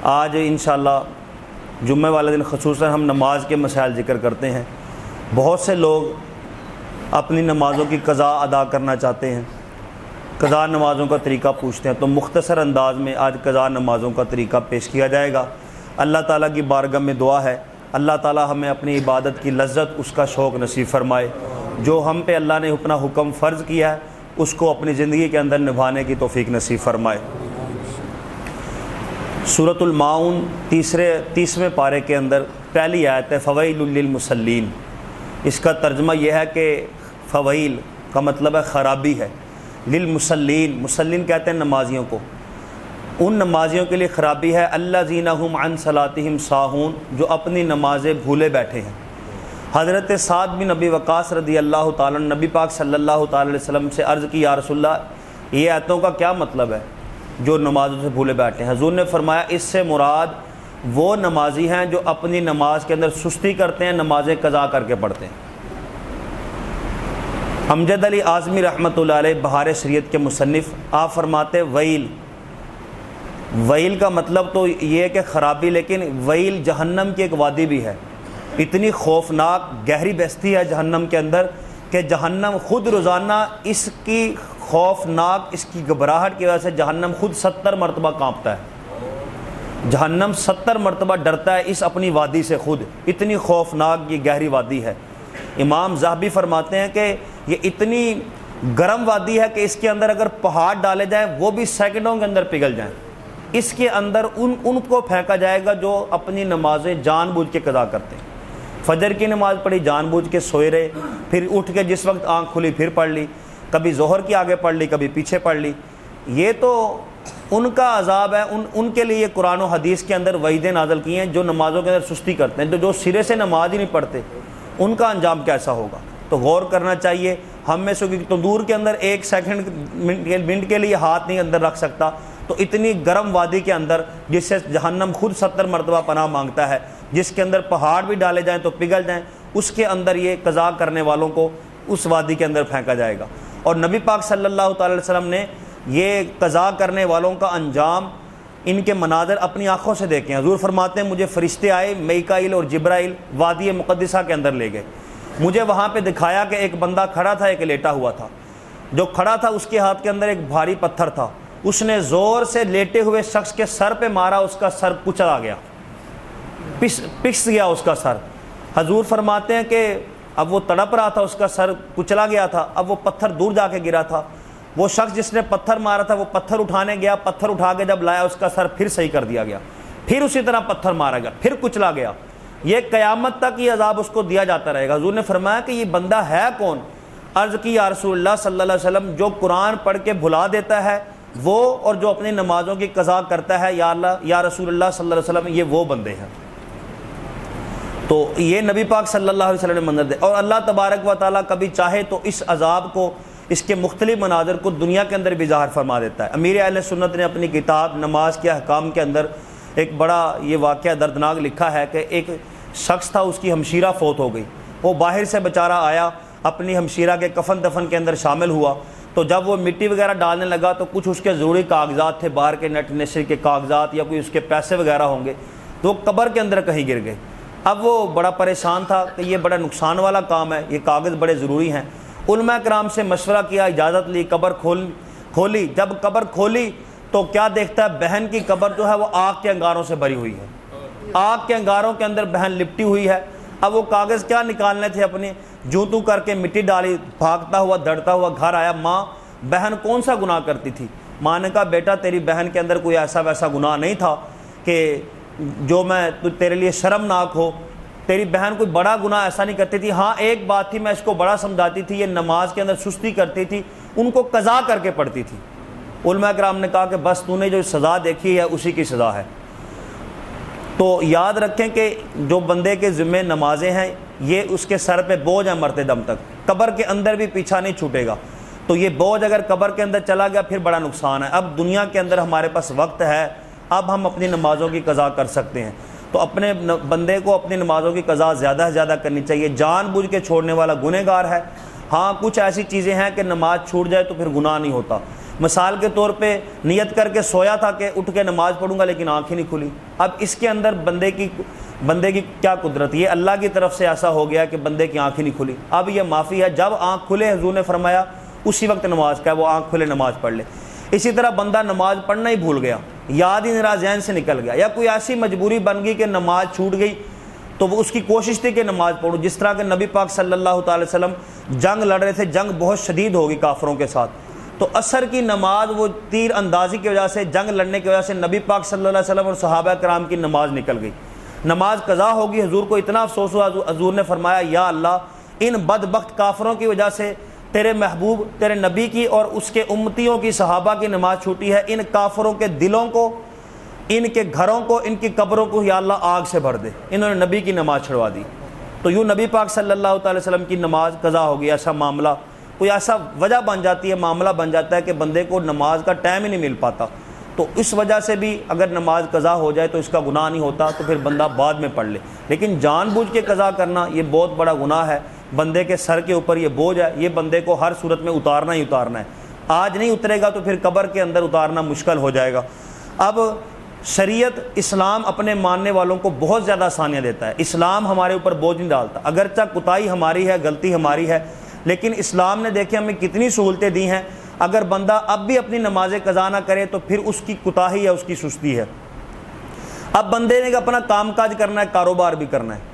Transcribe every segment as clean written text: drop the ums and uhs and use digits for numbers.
آج انشاءاللہ جمعہ والے دن خصوصاً ہم نماز کے مسائل ذکر کرتے ہیں۔ بہت سے لوگ اپنی نمازوں کی قضا ادا کرنا چاہتے ہیں، قضا نمازوں کا طریقہ پوچھتے ہیں، تو مختصر انداز میں آج قضا نمازوں کا طریقہ پیش کیا جائے گا۔ اللہ تعالیٰ کی بارگاہ میں دعا ہے اللہ تعالیٰ ہمیں اپنی عبادت کی لذت، اس کا شوق نصیب فرمائے۔ جو ہم پہ اللہ نے اپنا حکم فرض کیا ہے اس کو اپنی زندگی کے اندر نبھانے کی توفیق نصیب فرمائے۔ سورۃ الماؤن 30ویں پارے کے اندر پہلی آیت ہے فویل للمصلین۔ اس کا ترجمہ یہ ہے کہ فویل کا مطلب ہے خرابی ہے، للمصلین، مصلین کہتے ہیں نمازیوں کو، ان نمازیوں کے لیے خرابی ہے الذین هم عن صلاتهم ساہون، جو اپنی نمازیں بھولے بیٹھے ہیں۔ حضرت سعد بن ابی وقاص رضی اللہ تعالیٰ نبی پاک صلی اللہ تعالی علیہ وسلم سے عرض کی یا رسول اللہ یہ آیتوں کا کیا مطلب ہے جو نمازوں سے بھولے بیٹھے ہیں؟ حضور نے فرمایا اس سے مراد وہ نمازی ہیں جو اپنی نماز کے اندر سستی کرتے ہیں، نمازیں قضا کر کے پڑھتے ہیں۔ امجد علی اعظمی رحمۃ اللہ علیہ بہار شریعت کے مصنف، آپ فرماتے ویل، ویل کا مطلب تو یہ ہے کہ خرابی، لیکن ویل جہنم کی ایک وادی بھی ہے، اتنی خوفناک گہری بستی ہے جہنم کے اندر کہ جہنم خود روزانہ اس کی خوفناک، اس کی گھبراہٹ کی وجہ سے جہنم خود 70 مرتبہ کانپتا ہے، جہنم 70 مرتبہ ڈرتا ہے اس اپنی وادی سے خود، اتنی خوفناک یہ گہری وادی ہے۔ امام ذہبی فرماتے ہیں کہ یہ اتنی گرم وادی ہے کہ اس کے اندر اگر پہاڑ ڈالے جائیں وہ بھی سیکنڈوں کے اندر پگھل جائیں، اس کے اندر ان کو پھینکا جائے گا جو اپنی نمازیں جان بوجھ کے قضا کرتے ہیں۔ فجر کی نماز پڑھی جان بوجھ کے سوئے رہے، پھر اٹھ کے جس وقت آنکھ کھلی پھر پڑھ لی، کبھی ظہر کی آگے پڑھ لی کبھی پیچھے پڑھ لی، یہ تو ان کا عذاب ہے۔ ان کے لیے قرآن و حدیث کے اندر وعیدیں نازل کی ہیں جو نمازوں کے اندر سستی کرتے ہیں، جو سرے سے نماز ہی نہیں پڑھتے، ان کا انجام کیسا ہوگا؟ تو غور کرنا چاہیے۔ ہم میں سے تندور کے اندر ایک سیکنڈ منٹ کے لیے ہاتھ نہیں اندر رکھ سکتا، تو اتنی گرم وادی کے اندر جس سے جہنم خود 70 مرتبہ پناہ مانگتا ہے، جس کے اندر پہاڑ بھی ڈالے جائیں تو پگھل جائیں، اس کے اندر یہ قضا کرنے والوں کو اس وادی کے اندر پھینکا جائے گا۔ اور نبی پاک صلی اللہ تعالی علیہ وسلم نے یہ قضا کرنے والوں کا انجام، ان کے مناظر اپنی آنکھوں سے دیکھے ہیں۔ حضور فرماتے ہیں مجھے فرشتے آئے میکائیل اور جبرائیل وادی مقدسہ کے اندر لے گئے، مجھے وہاں پہ دکھایا کہ ایک بندہ کھڑا تھا ایک لیٹا ہوا تھا، جو کھڑا تھا اس کے ہاتھ کے اندر ایک بھاری پتھر تھا، اس نے زور سے لیٹے ہوئے شخص کے سر پہ مارا، اس کا سر کچلا گیا، پس گیا اس کا سر۔ حضور فرماتے ہیں کہ اب وہ تڑپ رہا تھا، اس کا سر کچلا گیا تھا، اب وہ پتھر دور جا کے گرا تھا، وہ شخص جس نے پتھر مارا تھا وہ پتھر اٹھانے گیا، پتھر اٹھا کے جب لایا اس کا سر پھر صحیح کر دیا گیا، پھر اسی طرح پتھر مارا گیا، پھر کچلا گیا، یہ قیامت تک یہ عذاب اس کو دیا جاتا رہے گا۔ حضور نے فرمایا کہ یہ بندہ ہے کون؟ عرض کی یا رسول اللہ صلی اللہ علیہ وسلم جو قرآن پڑھ کے بھلا دیتا ہے وہ، اور جو اپنی نمازوں کی قضا کرتا ہے، یا اللہ یا رسول اللہ صلی اللہ علیہ وسلم یہ وہ بندے ہیں۔ تو یہ نبی پاک صلی اللہ علیہ وسلم نے منظر دے، اور اللہ تبارک و تعالیٰ کبھی چاہے تو اس عذاب کو، اس کے مختلف مناظر کو دنیا کے اندر بھی ظاہر فرما دیتا ہے۔ امیر اہل سنت نے اپنی کتاب نماز کے احکام کے اندر ایک بڑا یہ واقعہ دردناک لکھا ہے کہ ایک شخص تھا، اس کی ہمشیرہ فوت ہو گئی، وہ باہر سے بیچارہ آیا، اپنی ہمشیرہ کے کفن دفن کے اندر شامل ہوا، تو جب وہ مٹی وغیرہ ڈالنے لگا تو کچھ اس کے ضروری کاغذات تھے، باہر کے نیٹ نشر کے کاغذات یا کوئی اس کے پیسے وغیرہ ہوں گے، تو وہ قبر کے اندر کہیں گر گئے۔ اب وہ بڑا پریشان تھا کہ یہ بڑا نقصان والا کام ہے، یہ کاغذ بڑے ضروری ہیں۔ علماء کرام سے مشورہ کیا، اجازت لی، قبر کھولی، جب قبر کھولی تو کیا دیکھتا ہے بہن کی قبر جو ہے وہ آگ کے انگاروں سے بھری ہوئی ہے، آگ کے انگاروں کے اندر بہن لپٹی ہوئی ہے۔ اب وہ کاغذ کیا نکالنے تھے اپنے، جوں تو کر کے مٹی ڈالی، بھاگتا ہوا دوڑتا ہوا گھر آیا، ماں بہن کون سا گناہ کرتی تھی؟ ماں نے کہا بیٹا تیری بہن کے اندر کوئی ایسا ویسا گناہ نہیں تھا کہ جو میں تیرے لیے شرمناک ہو، تیری بہن کوئی بڑا گناہ ایسا نہیں کرتی تھی، ہاں ایک بات تھی میں اس کو بڑا سمجھاتی تھی، یہ نماز کے اندر سستی کرتی تھی، ان کو قضا کر کے پڑھتی تھی۔ علماء کرام نے کہا کہ بس تو نے جو سزا دیکھی ہے اسی کی سزا ہے۔ تو یاد رکھیں کہ جو بندے کے ذمہ نمازیں ہیں یہ اس کے سر پہ بوجھ ہے مرتے دم تک، قبر کے اندر بھی پیچھا نہیں چھوٹے گا، تو یہ بوجھ اگر قبر کے اندر چلا گیا پھر بڑا نقصان ہے۔ اب دنیا کے اندر ہمارے پاس وقت ہے، اب ہم اپنی نمازوں کی قضا کر سکتے ہیں، تو اپنے بندے کو اپنی نمازوں کی قضا زیادہ سے زیادہ کرنی چاہیے۔ جان بوجھ کے چھوڑنے والا گنہگار ہے۔ ہاں کچھ ایسی چیزیں ہیں کہ نماز چھوٹ جائے تو پھر گناہ نہیں ہوتا، مثال کے طور پہ نیت کر کے سویا تھا کہ اٹھ کے نماز پڑھوں گا لیکن آنکھ ہی نہیں کھلی. اب اس کے اندر بندے کی کیا قدرت؟ یہ اللہ کی طرف سے ایسا ہو گیا کہ بندے کی آنکھ ہی نہیں کھلی. اب یہ معافی ہے، جب آنکھ کھلے حضور نے فرمایا اسی وقت نماز کا ہے، وہ آنکھ کھلے نماز پڑھ لے. اسی طرح بندہ نماز پڑھنا ہی بھول گیا، یاد ہی نہیں رہا، ذہن سے نکل گیا، یا کوئی ایسی مجبوری بن گئی کہ نماز چھوٹ گئی، تو وہ اس کی کوشش تھی کہ نماز پڑھوں. جس طرح کہ نبی پاک صلی اللہ تعالی وسلم جنگ لڑ رہے تھے، جنگ بہت شدید ہوگی کافروں کے ساتھ، تو عصر کی نماز وہ تیر اندازی کی وجہ سے، جنگ لڑنے کی وجہ سے نبی پاک صلی اللہ علیہ وسلم اور صحابہ کرام کی نماز نکل گئی، نماز قضا ہوگی. حضور کو اتنا افسوس ہوا، حضور نے فرمایا یا اللہ ان بدبخت کافروں کی وجہ سے تیرے محبوب تیرے نبی کی اور اس کے امتیوں کی صحابہ کی نماز چھوٹی ہے. ان کافروں کے دلوں کو، ان کے گھروں کو، ان کی قبروں کو یا اللہ آگ سے بھر دے، انہوں نے نبی کی نماز چھڑوا دی. تو یوں نبی پاک صلی اللہ تعالی وسلم کی نماز قضا ہوگی. ایسا معاملہ، کوئی ایسا وجہ بن جاتی ہے، معاملہ بن جاتا ہے کہ بندے کو نماز کا ٹائم ہی نہیں مل پاتا، تو اس وجہ سے بھی اگر نماز قضا ہو جائے تو اس کا گناہ نہیں ہوتا، تو پھر بندہ بعد میں پڑھ لے. لیکن جان بوجھ کے قضا کرنا یہ بہت بڑا گناہ ہے، بندے کے سر کے اوپر یہ بوجھ ہے، یہ بندے کو ہر صورت میں اتارنا ہی اتارنا ہے. آج نہیں اترے گا تو پھر قبر کے اندر اتارنا مشکل ہو جائے گا. اب شریعت اسلام اپنے ماننے والوں کو بہت زیادہ آسانیاں دیتا ہے. اسلام ہمارے اوپر بوجھ نہیں ڈالتا، اگرچہ کوتاہی ہماری ہے، غلطی ہماری ہے، لیکن اسلام نے دیکھیں ہمیں کتنی سہولتیں دی ہیں. اگر بندہ اب بھی اپنی نماز قضا نہ کرے تو پھر اس کی کوتاہی ہے، اس کی سستی ہے. اب بندے نے اپنا کام کاج کرنا ہے، کاروبار بھی کرنا ہے،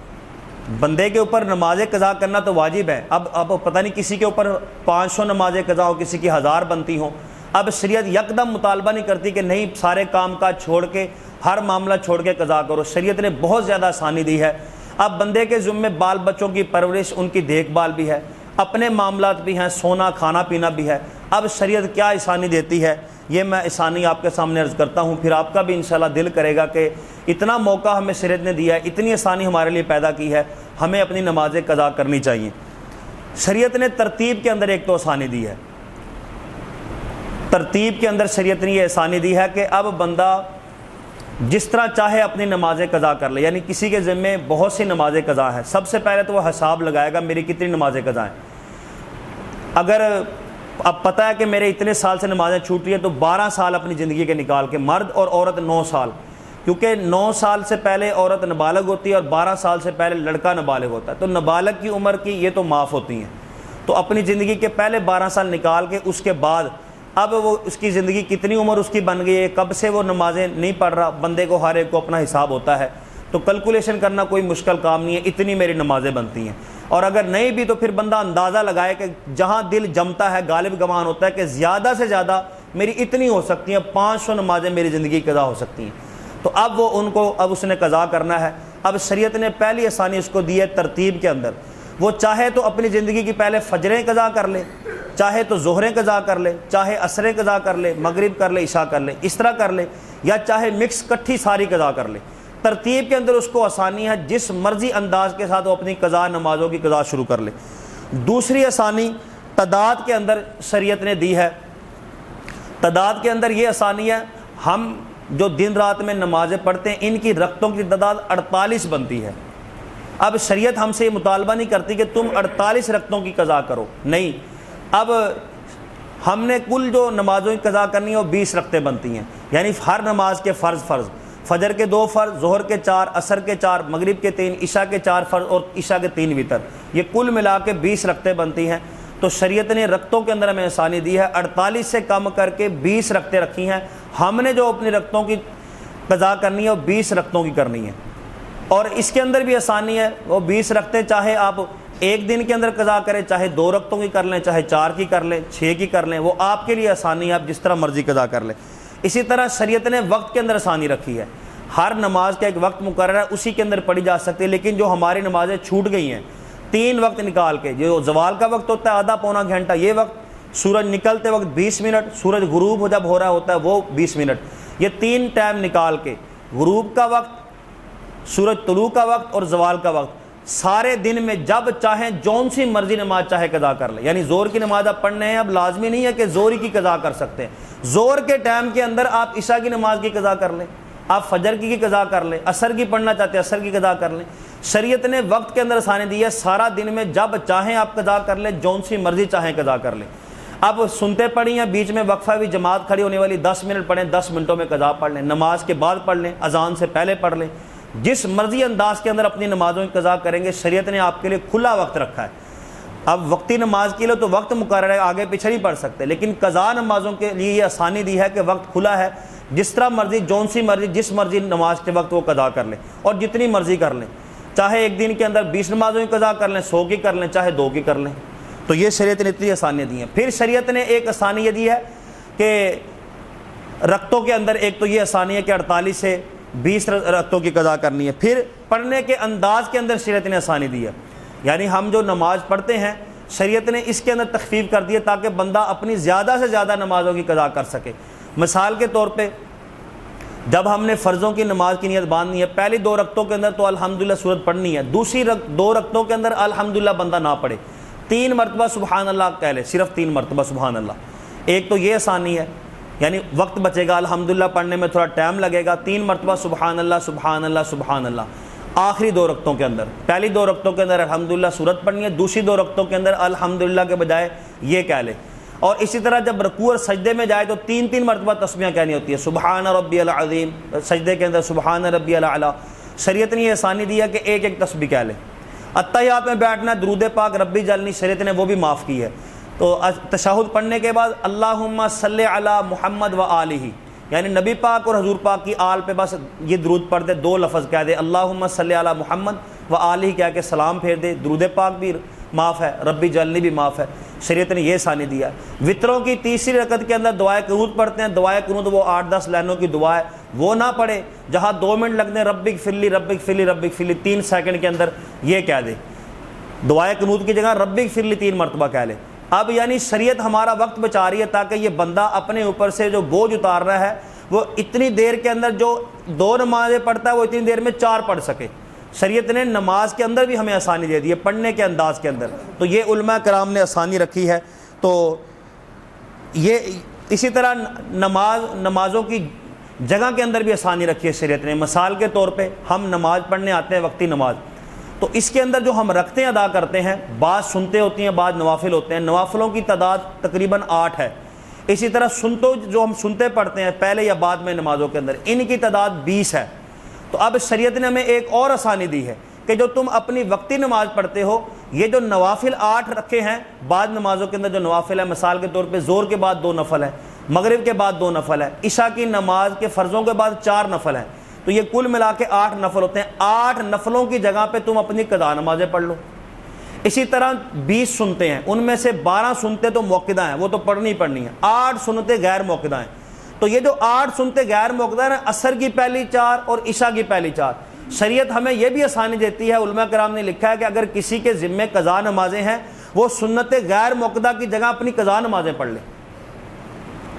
بندے کے اوپر نماز قضا کرنا تو واجب ہے. اب پتہ نہیں کسی کے اوپر 500 نماز قضا ہو، کسی کی 1000 بنتی ہوں. اب شریعت یکدم مطالبہ نہیں کرتی کہ نہیں سارے کام کاج چھوڑ کے، ہر معاملہ چھوڑ کے قضا کرو. شریعت نے بہت زیادہ آسانی دی ہے. اب بندے کے ذمے بال بچوں کی پرورش، ان کی دیکھ بھال بھی ہے، اپنے معاملات بھی ہیں، سونا کھانا پینا بھی ہے. اب شریعت کیا آسانی دیتی ہے، یہ میں آسانی آپ کے سامنے عرض کرتا ہوں، پھر آپ کا بھی انشاءاللہ دل کرے گا کہ اتنا موقع ہمیں شریعت نے دیا ہے، اتنی آسانی ہمارے لیے پیدا کی ہے، ہمیں اپنی نمازیں قضا کرنی چاہیے. شریعت نے ترتیب کے اندر ایک تو آسانی دی ہے، ترتیب کے اندر شریعت نے یہ آسانی دی ہے کہ اب بندہ جس طرح چاہے اپنی نمازیں قضا کر لے. یعنی کسی کے ذمے بہت سی نمازیں قضا ہیں، سب سے پہلے تو وہ حساب لگائے گا میری کتنی نمازیں قضا ہیں. اگر اب پتہ ہے کہ میرے اتنے سال سے نمازیں چھوٹ رہی ہیں تو 12 سال اپنی زندگی کے نکال کے، مرد اور عورت 9 سال، کیونکہ 9 سال سے پہلے عورت نابالغ ہوتی ہے اور 12 سال سے پہلے لڑکا نابالغ ہوتا ہے، تو نابالغ کی عمر کی یہ تو معاف ہوتی ہیں. تو اپنی زندگی کے پہلے 12 سال نکال کے اس کے بعد اب وہ اس کی زندگی کتنی عمر اس کی بن گئی ہے، کب سے وہ نمازیں نہیں پڑھ رہا، بندے کو ہر ایک کو اپنا حساب ہوتا ہے، تو کیلکولیشن کرنا کوئی مشکل کام نہیں ہے، اتنی میری نمازیں بنتی ہیں. اور اگر نہیں بھی تو پھر بندہ اندازہ لگائے کہ جہاں دل جمتا ہے، غالب گمان ہوتا ہے کہ زیادہ سے زیادہ میری اتنی ہو سکتی ہیں، 500 نمازیں میری زندگی قضا ہو سکتی ہیں. تو اب وہ ان کو اب اس نے قضا کرنا ہے. اب شریعت نے پہلی آسانی اس کو دی ہے ترتیب کے اندر. وہ چاہے تو اپنی زندگی کی پہلے فجریں قضا کر لے، چاہے تو ظہریں قضا کر لے، چاہے عصریں قضا کر لے، مغرب کر لے، عشاء کر لے، اس طرح کر لے، یا چاہے مکس کٹھی ساری قضا کر لے. ترتیب کے اندر اس کو آسانی ہے، جس مرضی انداز کے ساتھ وہ اپنی قضا نمازوں کی قضا شروع کر لے. دوسری آسانی تعداد کے اندر شریعت نے دی ہے. تعداد کے اندر یہ آسانی ہے، ہم جو دن رات میں نمازیں پڑھتے ہیں ان کی رکعتوں کی تعداد 48 بنتی ہے. اب شریعت ہم سے یہ مطالبہ نہیں کرتی کہ تم 48 رکعتوں کی قضا کرو، نہیں، اب ہم نے کل جو نمازوں کی قضا کرنی ہے وہ 20 رکعتیں بنتی ہیں. یعنی ہر نماز کے فرض، فجر کے 2 فرض، ظہر کے 4، عصر کے 4، مغرب کے 3، عشاء کے 4 فرض اور عشاء کے 3 وتر، یہ کل ملا کے 20 رکعتیں بنتی ہیں. تو شریعت نے رکعتوں کے اندر ہمیں آسانی دی ہے، 48 سے کم کر کے 20 رکعتیں رکھی ہیں. ہم نے جو اپنی رکعتوں کی قضا کرنی ہے وہ 20 رکعتوں کی کرنی ہے. اور اس کے اندر بھی آسانی ہے، وہ 20 رکعتیں چاہے آپ ایک دن کے اندر قضا کریں، چاہے 2 رکعتوں کی کر لیں، چاہے 4 کی کر لیں، 6 کی کر لیں، وہ آپ کے لیے آسانی ہے، آپ جس طرح مرضی قضا کر لیں. اسی طرح شریعت نے وقت کے اندر آسانی رکھی ہے. ہر نماز کا ایک وقت مقرر ہے، اسی کے اندر پڑھی جا سکتی ہے. لیکن جو ہماری نمازیں چھوٹ گئی ہیں 3 وقت نکال کے، جو زوال کا وقت ہوتا ہے آدھا پونا گھنٹہ یہ وقت، سورج نکلتے وقت 20 منٹ، سورج غروب جب ہو رہا ہوتا ہے وہ 20 منٹ، یہ 3 ٹائم نکال کے، غروب کا وقت، سورج طلوع کا وقت اور زوال کا وقت، سارے دن میں جب چاہیں جون سی مرضی نماز چاہے قضا کر لیں. یعنی زور کی نماز آپ پڑھنے ہیں، اب لازمی نہیں ہے کہ زور ہی کی قضا کر سکتے ہیں. زور کے ٹائم کے اندر آپ عشاء کی نماز کی قضا کر لیں، آپ فجر کی قضا کر لیں، عصر کی پڑھنا چاہتے ہیں عصر کی قضا کر لیں. شریعت نے وقت کے اندر آسانی دی ہے، سارا دن میں جب چاہیں آپ قضا کر لیں، جون سی مرضی چاہیں قضا کر لیں. اب سنتے پڑھی ہیں، بیچ میں وقفہ بھی جماعت کھڑی ہونے والی 10 منٹ پڑھیں، 10 منٹوں میں قضا پڑھ لیں، نماز کے بعد پڑھ لیں، اذان سے پہلے پڑھ لیں، جس مرضی انداز کے اندر اپنی نمازوں کی قضا کریں گے۔ شریعت نے آپ کے لیے کھلا وقت رکھا ہے۔ اب وقتی نماز کے لیے تو وقت مقرر ہے، آگے پیچھے نہیں پڑھ سکتے، لیکن قضا نمازوں کے لیے یہ آسانی دی ہے کہ وقت کھلا ہے، جس طرح مرضی، جون سی مرضی، جس مرضی نماز کے وقت وہ قضا کر لیں، اور جتنی مرضی کر لیں، چاہے ایک دن کے اندر 20 نمازوں کی قضا کر لیں، 100 کی کر لیں، چاہے 2 کی کر لیں۔ تو یہ شریعت نے اتنی آسانیاں دی ہیں۔ پھر شریعت نے ایک آسانی یہ دی ہے کہ رکعتوں کے اندر ایک تو یہ آسانی ہے کہ 48 سے 20 رکعتوں کی قضا کرنی ہے۔ پھر پڑھنے کے انداز کے اندر شریعت نے آسانی دی ہے، یعنی ہم جو نماز پڑھتے ہیں شریعت نے اس کے اندر تخفیف کر دی ہے تاکہ بندہ اپنی زیادہ سے زیادہ نمازوں کی قضا کر سکے۔ مثال کے طور پہ جب ہم نے فرضوں کی نماز کی نیت باندھنی ہے، پہلی 2 رکعتوں کے اندر تو الحمدللہ سورت پڑھنی ہے، دوسری 2 رکعتوں کے اندر الحمدللہ بندہ نہ پڑھے، 3 مرتبہ سبحان اللہ کہہ لے، صرف 3 مرتبہ سبحان اللہ۔ ایک تو یہ آسانی ہے، یعنی وقت بچے گا، الحمدللہ پڑھنے میں تھوڑا ٹائم لگے گا، 3 مرتبہ سبحان اللہ سبحان اللہ سبحان اللہ آخری 2 رکعتوں کے اندر۔ پہلی 2 رکعتوں کے اندر الحمدللہ سورت پڑھنی ہے، دوسری 2 رکعتوں کے اندر الحمدللہ کے بجائے یہ کہہ لے۔ اور اسی طرح جب رکوع اور سجدے میں جائے تو 3 مرتبہ تسبیحیں کہنی ہوتی ہے، سبحان ربی العظیم، سجدے کے اندر سبحان ربی الاعلیٰ۔ شریعت نے یہ آسانی دی ہے کہ ایک ایک تسبیح کہہ لے۔ اتحیات میں بیٹھنا، درود پاک ربی جلنی، شریعت نے وہ بھی معاف کی ہے۔ تو تشہد پڑھنے کے بعد اللہم صلی علی محمد و آلہ، یعنی نبی پاک اور حضور پاک کی آل پہ بس یہ درود پڑھ دے، 2 لفظ کہہ دے، اللہم صلی علی محمد و آلہ کہہ کے سلام پھیر دے، درود پاک بھی معاف ہے، ربی جلنی بھی معاف ہے۔ شریعت نے یہ آسانی دیا ہے۔ وطروں کی تیسری رکعت کے اندر دعائے قنوت پڑھتے ہیں، دعائے قنوت وہ 8-10 لائنوں کی دعا ہے، وہ نہ پڑھے، جہاں 2 منٹ لگتے ہیں ربک فلی ربک فلی ربک فلی، 3 سیکنڈ کے اندر یہ کہہ دے، دعائے قنوت کی جگہ ربک فلی 3 مرتبہ کہہ لے۔ اب یعنی شریعت ہمارا وقت بچا رہی ہے تاکہ یہ بندہ اپنے اوپر سے جو بوجھ اتار رہا ہے وہ اتنی دیر کے اندر جو 2 نمازیں پڑھتا ہے وہ اتنی دیر میں 4 پڑھ سکے۔ شریعت نے نماز کے اندر بھی ہمیں آسانی دے دی ہے، پڑھنے کے انداز کے اندر، تو یہ علماء کرام نے آسانی رکھی ہے۔ تو یہ اسی طرح نمازوں کی جگہ کے اندر بھی آسانی رکھی ہے شریعت نے۔ مثال کے طور پہ ہم نماز پڑھنے آتے ہیں وقتی نماز، تو اس کے اندر جو ہم رکعتیں ادا کرتے ہیں، بعض سنتے ہوتی ہیں، بعض نوافل ہوتے ہیں، نوافلوں کی تعداد تقریباً 8 ہے۔ اسی طرح سنتوں جو ہم سنتے پڑھتے ہیں پہلے یا بعد میں نمازوں کے اندر، ان کی تعداد 20 ہے۔ تو اب شریعت نے ہمیں ایک اور آسانی دی ہے کہ جو تم اپنی وقتی نماز پڑھتے ہو، یہ جو نوافل 8 رکھے ہیں، بعد نمازوں کے اندر جو نوافل ہے، مثال کے طور پہ زور کے بعد 2 نفل ہے، مغرب کے بعد 2 نفل ہے، عشاء کی نماز کے فرضوں کے بعد 4 نفل ہیں، تو یہ کل ملا کے 8 نفل ہوتے ہیں۔ 8 نفلوں کی جگہ پہ تم اپنی قضا نمازیں پڑھ لو۔ اسی طرح 20 سنتے ہیں، ان میں سے 12 سنتے تو موقدہ ہیں، وہ تو پڑھنی پڑھنی ہیں، 8 سنتے غیر موقدہ ہیں۔ تو یہ جو 8 سنتے غیر موقدہ ہیں، عصر کی پہلی 4 اور عشاء کی پہلی 4، شریعت ہمیں یہ بھی آسانی دیتی ہے، علماء کرام نے لکھا ہے کہ اگر کسی کے ذمے قضا نمازیں ہیں، وہ سنت غیر موقدہ کی جگہ اپنی قضا نمازیں پڑھ لے۔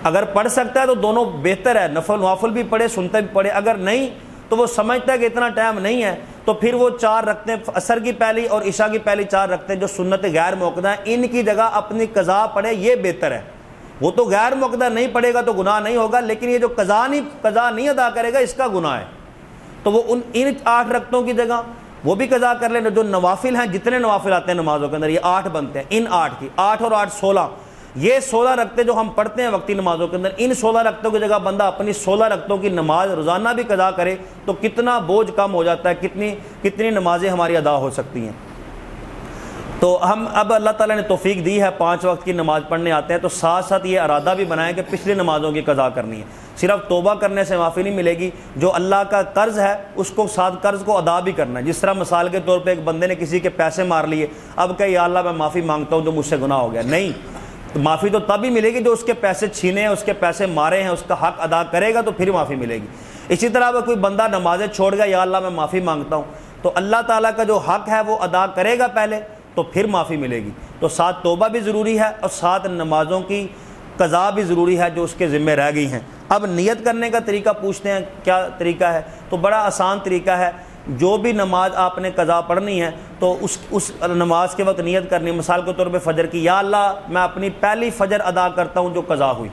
اگر پڑھ سکتا ہے تو دونوں بہتر ہے، نوافل بھی پڑھے، سنتے بھی پڑھے۔ اگر نہیں تو وہ سمجھتا ہے کہ اتنا ٹائم نہیں ہے، تو پھر وہ 4 رکھتے ہیں، عصر کی پہلی اور عشاء کی پہلی 4 رکھتے ہیں جو سنت غیر موقدہ ہیں، ان کی جگہ اپنی قضا پڑھے، یہ بہتر ہے۔ وہ تو غیر موقدہ نہیں پڑھے گا تو گناہ نہیں ہوگا، لیکن یہ جو قضا نہیں ادا کرے گا اس کا گناہ ہے۔ تو وہ ان 8 رکعتوں کی جگہ وہ بھی قضا کر لیں۔ جو نوافل ہیں، جتنے نوافل آتے ہیں نمازوں کے اندر، یہ 8 بنتے ہیں، ان 8 کی 8 اور 8 16، یہ 16 رکعتیں جو ہم پڑھتے ہیں وقتی نمازوں کے اندر، ان 16 رکعتوں کی جگہ بندہ اپنی 16 رکعتوں کی نماز روزانہ بھی قضا کرے تو کتنا بوجھ کم ہو جاتا ہے، کتنی نمازیں ہماری ادا ہو سکتی ہیں۔ تو ہم اب اللہ تعالیٰ نے توفیق دی ہے، 5 وقت کی نماز پڑھنے آتے ہیں، تو ساتھ ساتھ یہ ارادہ بھی بنائیں کہ پچھلی نمازوں کی قضا کرنی ہے۔ صرف توبہ کرنے سے معافی نہیں ملے گی، جو اللہ کا قرض ہے اس کو ساتھ قرض کو ادا بھی کرنا ہے۔ جس طرح مثال کے طور پہ ایک بندے نے کسی کے پیسے مار لیے، اب کہ یا اللہ میں معافی مانگتا ہوں جو مجھ سے گناہ ہو گیا، نہیں، تو معافی تو تب ہی ملے گی جو اس کے پیسے چھینے ہیں، اس کے پیسے مارے ہیں، اس کا حق ادا کرے گا تو پھر معافی ملے گی۔ اسی طرح اگر کوئی بندہ نمازیں چھوڑ گیا، یا اللہ میں معافی مانگتا ہوں، تو اللہ تعالیٰ کا جو حق ہے وہ ادا کرے گا پہلے تو پھر معافی ملے گی۔ تو ساتھ توبہ بھی ضروری ہے اور ساتھ نمازوں کی قضا بھی ضروری ہے جو اس کے ذمہ رہ گئی ہیں۔ اب نیت کرنے کا طریقہ پوچھتے ہیں، کیا طریقہ ہے؟ تو بڑا آسان طریقہ ہے، جو بھی نماز آپ نے قضا پڑھنی ہے تو اس نماز کے وقت نیت کرنی ہے۔ مثال کے طور پہ فجر کی، یا اللہ میں اپنی پہلی فجر ادا کرتا ہوں جو قضا ہوئی،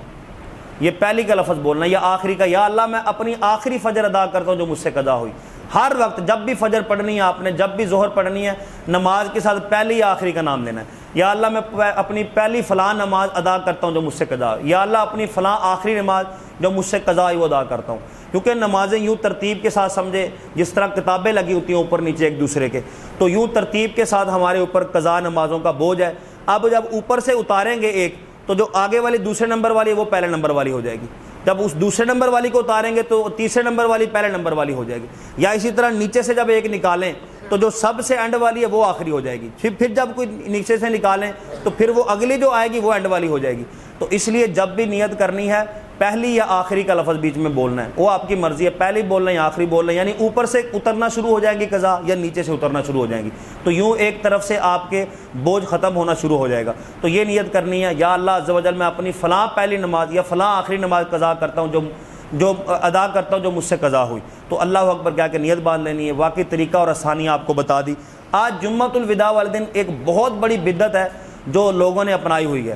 یہ پہلی کا لفظ بولنا، یا آخری کا، یا اللہ میں اپنی آخری فجر ادا کرتا ہوں جو مجھ سے قضا ہوئی۔ ہر وقت جب بھی فجر پڑھنی ہے آپ نے، جب بھی ظہر پڑھنی ہے، نماز کے ساتھ پہلی یا آخری کا نام لینا ہے۔ یا اللہ میں اپنی پہلی فلاں نماز ادا کرتا ہوں جو مجھ سے قضا، یا اللہ اپنی فلاں آخری نماز جو مجھ سے قضا ہے وہ ادا کرتا ہوں۔ کیونکہ نمازیں یوں ترتیب کے ساتھ سمجھے، جس طرح کتابیں لگی ہوتی ہیں اوپر نیچے ایک دوسرے کے، تو یوں ترتیب کے ساتھ ہمارے اوپر قضا نمازوں کا بوجھ ہے۔ اب جب اوپر سے اتاریں گے ایک، تو جو آگے والی دوسرے نمبر والی ہے وہ پہلے نمبر والی ہو جائے گی، جب اس دوسرے نمبر والی کو اتاریں گے تو تیسرے نمبر والی پہلے نمبر والی ہو جائے گی، یا اسی طرح نیچے سے جب ایک نکالیں تو جو سب سے اینڈ والی ہے وہ آخری ہو جائے گی، پھر جب کوئی نیچے سے نکالیں تو پھر وہ اگلی جو آئے گی وہ اینڈ والی ہو جائے گی۔ تو اس لیے جب بھی نیت کرنی ہے پہلی یا آخری کا لفظ بیچ میں بولنا ہے، وہ آپ کی مرضی ہے، پہلی بولنا ہے یا آخری بولنا ہے، یعنی اوپر سے اترنا شروع ہو جائے گی قضا یا نیچے سے اترنا شروع ہو جائیں گی، تو یوں ایک طرف سے آپ کے بوجھ ختم ہونا شروع ہو جائے گا۔ تو یہ نیت کرنی ہے، یا اللہ عز و جل میں اپنی فلاں پہلی نماز یا فلاں آخری نماز قضا کرتا ہوں جو ادا کرتا ہوں جو مجھ سے قضا ہوئی، تو اللہ اکبر کیا کہ نیت باندھ لینی ہے۔ واقعی طریقہ اور آسانی آپ کو بتا دی۔ آج جمعۃ الوداع والے دن ایک بہت بڑی بدعت ہے جو لوگوں نے اپنائی ہوئی ہے۔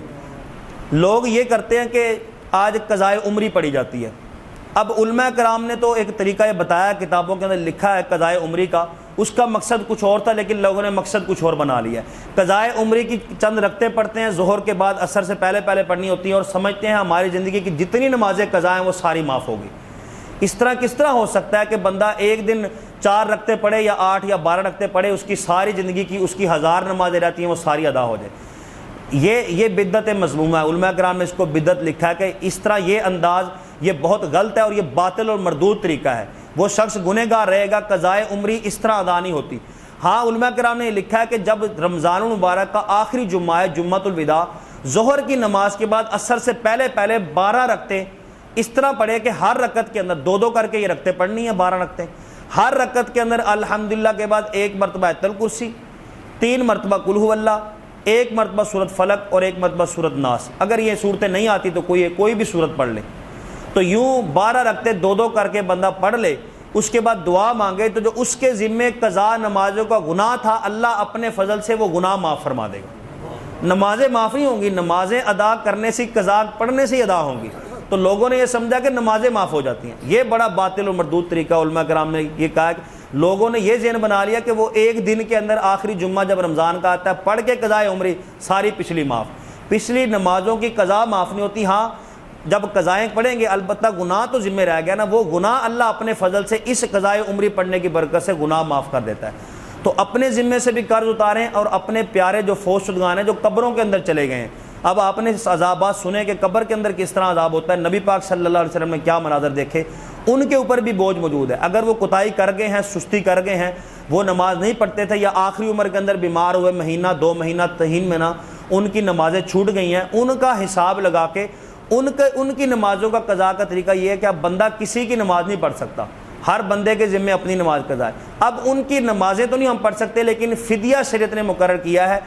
لوگ یہ کرتے ہیں کہ آج قضائے عمری پڑھی جاتی ہے۔ اب علماء کرام نے تو ایک طریقہ یہ بتایا، کتابوں کے اندر لکھا ہے قضائے عمری کا، اس کا مقصد کچھ اور تھا لیکن لوگوں نے مقصد کچھ اور بنا لیا ہے۔ قضائے عمری کی چند رکعتیں پڑھتے ہیں، ظہر کے بعد عصر سے پہلے پڑھنی ہوتی ہیں، اور سمجھتے ہیں ہماری زندگی کی جتنی نمازیں قضا ہیں وہ ساری معاف ہوگی۔ اس طرح کس طرح ہو سکتا ہے کہ بندہ ایک دن 4 رکعتیں پڑھے یا 8 یا 12 رکعتیں پڑھے، اس کی ساری زندگی کی اس کی 1000 نمازیں رہتی ہیں وہ ساری ادا ہو جائے؟ یہ بدعت مذمومہ ہے۔ علماء کرام نے اس کو بدعت لکھا ہے کہ اس طرح یہ انداز یہ بہت غلط ہے اور یہ باطل اور مردود طریقہ ہے۔ وہ شخص گنہگار رہے گا، قضائے عمری اس طرح ادا نہیں ہوتی۔ ہاں علماء کرام نے یہ لکھا ہے کہ جب رمضان المبارک کا آخری جمعہ ہے، جمعۃ الوداع، ظہر کی نماز کے بعد عصر سے پہلے 12 رکعتیں اس طرح پڑھے کہ ہر رکعت کے اندر 2 کر کے یہ رکعتیں پڑھنی ہیں، 12 رکعتیں، ہر رکعت کے اندر الحمدللہ کے بعد 1 مرتبہ آیت الکرسی، 3 مرتبہ قل ھو اللہ، 1 مرتبہ سورۃ فلق اور 1 مرتبہ سورۃ ناس۔ اگر یہ صورتیں نہیں آتی تو کوئی بھی صورت پڑھ لے، تو یوں 12 رکعتیں 2 کر کے بندہ پڑھ لے، اس کے بعد دعا مانگے تو جو اس کے ذمے قضا نمازوں کا گناہ تھا اللہ اپنے فضل سے وہ گناہ معاف فرما دے گا۔ نمازیں معاف نہیں ہوں گی، نمازیں ادا کرنے سے، قضا پڑھنے سے ہی ادا ہوں گی۔ تو لوگوں نے یہ سمجھا کہ نمازیں معاف ہو جاتی ہیں، یہ بڑا باطل و مردود طریقہ علماء کرام نے یہ کہا کہ لوگوں نے یہ ذہن بنا لیا کہ وہ ایک دن کے اندر آخری جمعہ جب رمضان کا آتا ہے پڑھ کے قضائے عمری ساری پچھلی معاف۔ پچھلی نمازوں کی قضا معاف نہیں ہوتی، ہاں جب قضائیں پڑھیں گے البتہ گناہ تو ذمہ رہ گیا نا، وہ گناہ اللہ اپنے فضل سے اس قضائے عمری پڑھنے کی برکت سے گناہ معاف کر دیتا ہے۔ تو اپنے ذمے سے بھی قرض اتاریں، اور اپنے پیارے جو فوت شدگان ہیں جو قبروں کے اندر چلے گئے ہیں، اب آپ نے عذابات سنے کہ قبر کے اندر کس طرح عذاب ہوتا ہے، نبی پاک صلی اللہ علیہ وسلم نے کیا مناظر دیکھے، ان کے اوپر بھی بوجھ موجود ہے۔ اگر وہ کوتاہی کر گئے ہیں، سستی کر گئے ہیں، وہ نماز نہیں پڑھتے تھے، یا آخری عمر کے اندر بیمار ہوئے، مہینہ 2 مہینہ 3 مہینہ ان کی نمازیں چھوٹ گئی ہیں، ان کا حساب لگا کے ان کی نمازوں کا قضا کا طریقہ یہ ہے کہ اب بندہ کسی کی نماز نہیں پڑھ سکتا، ہر بندے کے ذمے اپنی نماز قضا ہے۔ اب ان کی نمازیں تو نہیں ہم پڑھ سکتے، لیکن فدیہ شریعت نے مقرر کیا ہے،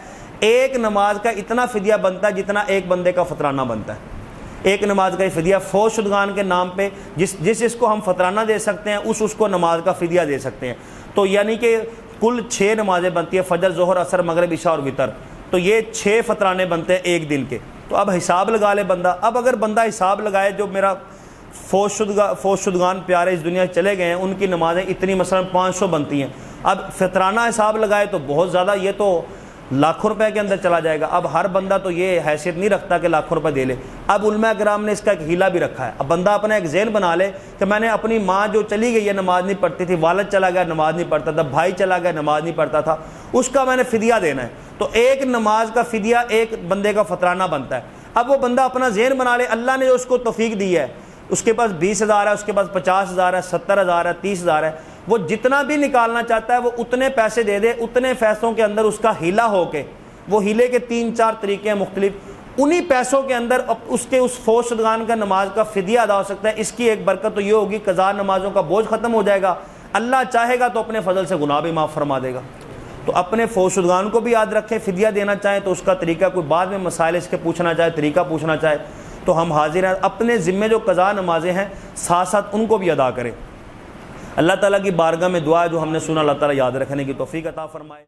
ایک نماز کا اتنا فدیہ بنتا ہے جتنا ایک بندے کا فطرانہ بنتا ہے۔ ایک نماز کا فدیہ فوت شدگان کے نام پہ جس کو ہم فطرانہ دے سکتے ہیں اس کو نماز کا فدیہ دے سکتے ہیں۔ تو یعنی کہ کل 6 نمازیں بنتی ہیں، فجر، ظہر، عصر، مغرب، عشاء اور وتر، تو یہ 6 فطرانے بنتے ہیں ایک دن کے۔ تو اب حساب لگا لے بندہ، اب اگر بندہ حساب لگائے جو میرا فوت شدگان پیارے اس دنیا سے چلے گئے ہیں ان کی نمازیں اتنی مثلا 500 بنتی ہیں، اب فطرانہ حساب لگائے تو بہت زیادہ، یہ تو لاکھوں روپے کے اندر چلا جائے گا۔ اب ہر بندہ تو یہ حیثیت نہیں رکھتا کہ لاکھوں روپے دے لے۔ اب علماء کرام نے اس کا ایک ہیلہ بھی رکھا ہے، اب بندہ اپنا ایک ذہن بنا لے کہ میں نے اپنی ماں جو چلی گئی ہے نماز نہیں پڑھتی تھی، والد چلا گیا نماز نہیں پڑھتا تھا، بھائی چلا گیا نماز نہیں پڑھتا تھا، اس کا میں نے فدیہ دینا ہے، تو ایک نماز کا فدیہ ایک بندے کا فطرانہ بنتا ہے۔ اب وہ بندہ اپنا ذہن بنا لے، اللہ نے جو اس کو توفیق دی ہے، اس کے پاس 20,000 ہے، اس کے پاس 50,000 ہے، 70,000 ہے، 30,000 ہے، وہ جتنا بھی نکالنا چاہتا ہے وہ اتنے پیسے دے دے، اتنے پیسوں کے اندر اس کا ہیلہ ہو کے، وہ ہیلے کے 3-4 طریقے ہیں مختلف، انہی پیسوں کے اندر اس کے اس فوت شدگان کا نماز کا فدیہ ادا ہو سکتا ہے۔ اس کی ایک برکت تو یہ ہوگی قضا نمازوں کا بوجھ ختم ہو جائے گا، اللہ چاہے گا تو اپنے فضل سے گناہ بھی معاف فرما دے گا۔ تو اپنے فوت شدگان کو بھی یاد رکھیں، فدیہ دینا چاہیں تو اس کا طریقہ، کوئی بعد میں مسائل اس کے پوچھنا چاہے، طریقہ پوچھنا چاہے تو ہم حاضر ہیں، اپنے ذمے جو قضا نمازیں ہیں ساتھ ساتھ ان کو بھی ادا کریں۔ اللہ تعالیٰ کی بارگاہ میں دعا ہے جو ہم نے سنا، اللہ تعالیٰ یاد رکھنے کی توفیق عطا فرمائے۔